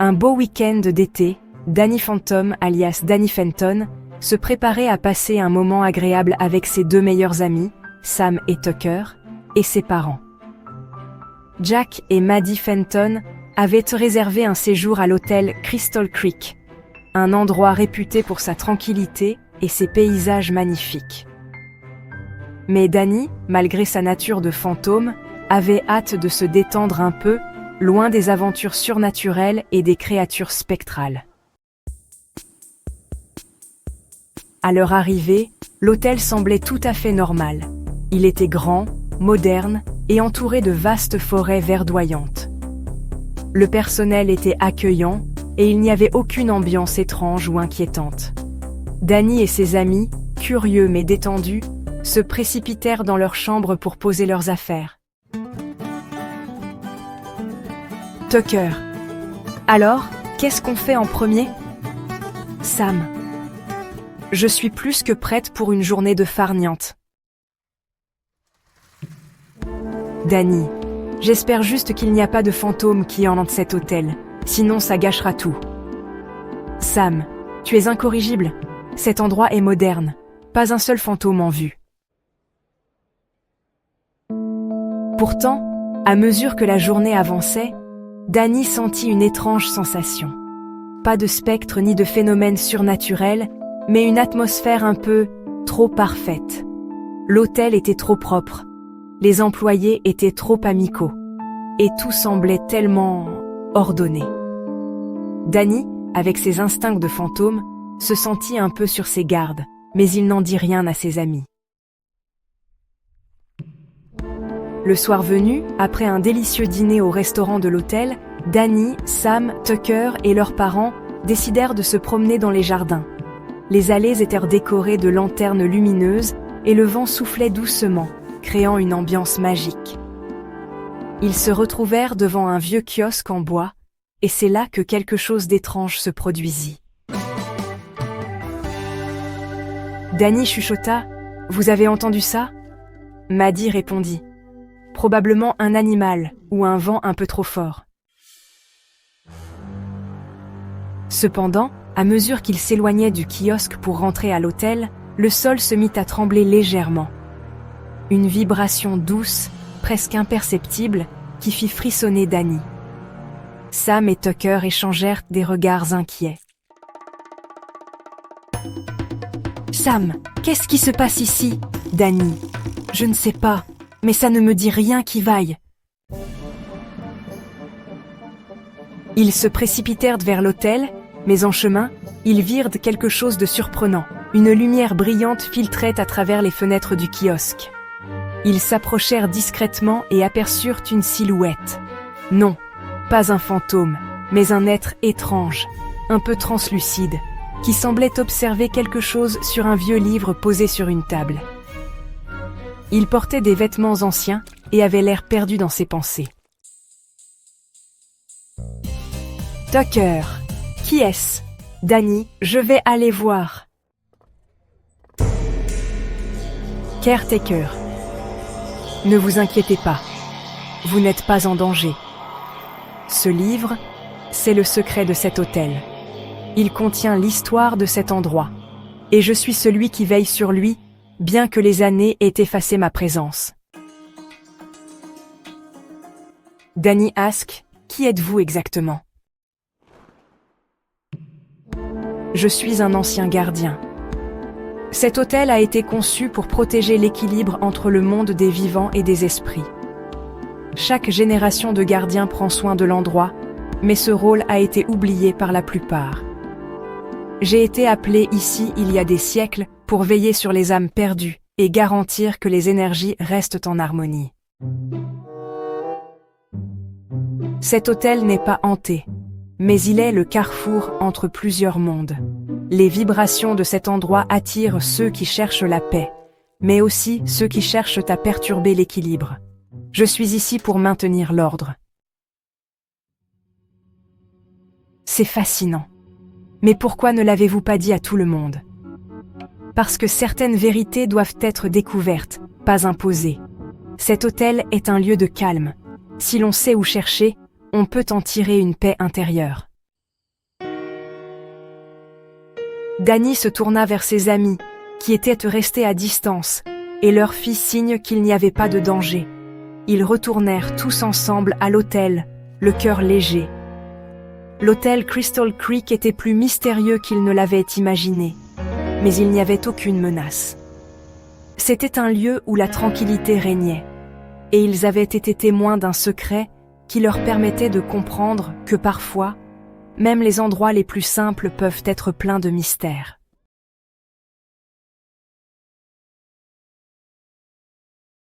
Un beau week-end d'été, Danny Phantom, alias Danny Fenton, se préparait à passer un moment agréable avec ses deux meilleurs amis, Sam et Tucker, et ses parents. Jack et Maddie Fenton avaient réservé un séjour à l'hôtel Crystal Creek, un endroit réputé pour sa tranquillité et ses paysages magnifiques. Mais Danny, malgré sa nature de fantôme, avait hâte de se détendre un peu, loin des aventures surnaturelles et des créatures spectrales. À leur arrivée, l'hôtel semblait tout à fait normal. Il était grand, moderne et entouré de vastes forêts verdoyantes. Le personnel était accueillant et il n'y avait aucune ambiance étrange ou inquiétante. Danny et ses amis, curieux mais détendus, se précipitèrent dans leur chambre pour poser leurs affaires. Tucker. Alors, qu'est-ce qu'on fait en premier? Sam. Je suis plus que prête pour une journée de farniente. Danny. J'espère juste qu'il n'y a pas de fantômes qui hantent cet hôtel, sinon ça gâchera tout. Sam. Tu es incorrigible. Cet endroit est moderne. Pas un seul fantôme en vue. Pourtant, à mesure que la journée avançait, Danny sentit une étrange sensation. Pas de spectre ni de phénomène surnaturel, mais une atmosphère un peu trop parfaite. L'hôtel était trop propre, les employés étaient trop amicaux, et tout semblait tellement ordonné. Danny, avec ses instincts de fantôme, se sentit un peu sur ses gardes, mais il n'en dit rien à ses amis. Le soir venu, après un délicieux dîner au restaurant de l'hôtel, Danny, Sam, Tucker et leurs parents décidèrent de se promener dans les jardins. Les allées étaient décorées de lanternes lumineuses et le vent soufflait doucement, créant une ambiance magique. Ils se retrouvèrent devant un vieux kiosque en bois, et c'est là que quelque chose d'étrange se produisit. Danny chuchota « Vous avez entendu ça ?» Maddie répondit « Probablement un animal ou un vent un peu trop fort. » Cependant, à mesure qu'ils s'éloignaient du kiosque pour rentrer à l'hôtel, le sol se mit à trembler légèrement. Une vibration douce, presque imperceptible, qui fit frissonner Danny. Sam et Tucker échangèrent des regards inquiets. « Sam, qu'est-ce qui se passe ici ?» Danny. « Je ne sais pas, mais ça ne me dit rien qui vaille. » Ils se précipitèrent vers l'hôtel, mais en chemin, ils virent quelque chose de surprenant. Une lumière brillante filtrait à travers les fenêtres du kiosque. Ils s'approchèrent discrètement et aperçurent une silhouette. Non, pas un fantôme, mais un être étrange, un peu translucide, qui semblait observer quelque chose sur un vieux livre posé sur une table. Il portait des vêtements anciens et avait l'air perdu dans ses pensées. Tucker. Qui est-ce? Danny, je vais aller voir. Caretaker. Ne vous inquiétez pas. Vous n'êtes pas en danger. Ce livre, c'est le secret de cet hôtel. Il contient l'histoire de cet endroit. Et je suis celui qui veille sur lui, bien que les années aient effacé ma présence. Danny ask, qui êtes-vous exactement? Je suis un ancien gardien. Cet hôtel a été conçu pour protéger l'équilibre entre le monde des vivants et des esprits. Chaque génération de gardiens prend soin de l'endroit, mais ce rôle a été oublié par la plupart. J'ai été appelé ici il y a des siècles pour veiller sur les âmes perdues et garantir que les énergies restent en harmonie. Cet hôtel n'est pas hanté, mais il est le carrefour entre plusieurs mondes. Les vibrations de cet endroit attirent ceux qui cherchent la paix, mais aussi ceux qui cherchent à perturber l'équilibre. Je suis ici pour maintenir l'ordre. C'est fascinant. Mais pourquoi ne l'avez-vous pas dit à tout le monde? Parce que certaines vérités doivent être découvertes, pas imposées. Cet hôtel est un lieu de calme. Si l'on sait où chercher, on peut en tirer une paix intérieure. Danny se tourna vers ses amis, qui étaient restés à distance, et leur fit signe qu'il n'y avait pas de danger. Ils retournèrent tous ensemble à l'hôtel, le cœur léger. L'hôtel Crystal Creek était plus mystérieux qu'ils ne l'avaient imaginé, mais il n'y avait aucune menace. C'était un lieu où la tranquillité régnait, et ils avaient été témoins d'un secret qui leur permettait de comprendre que parfois, même les endroits les plus simples peuvent être pleins de mystères.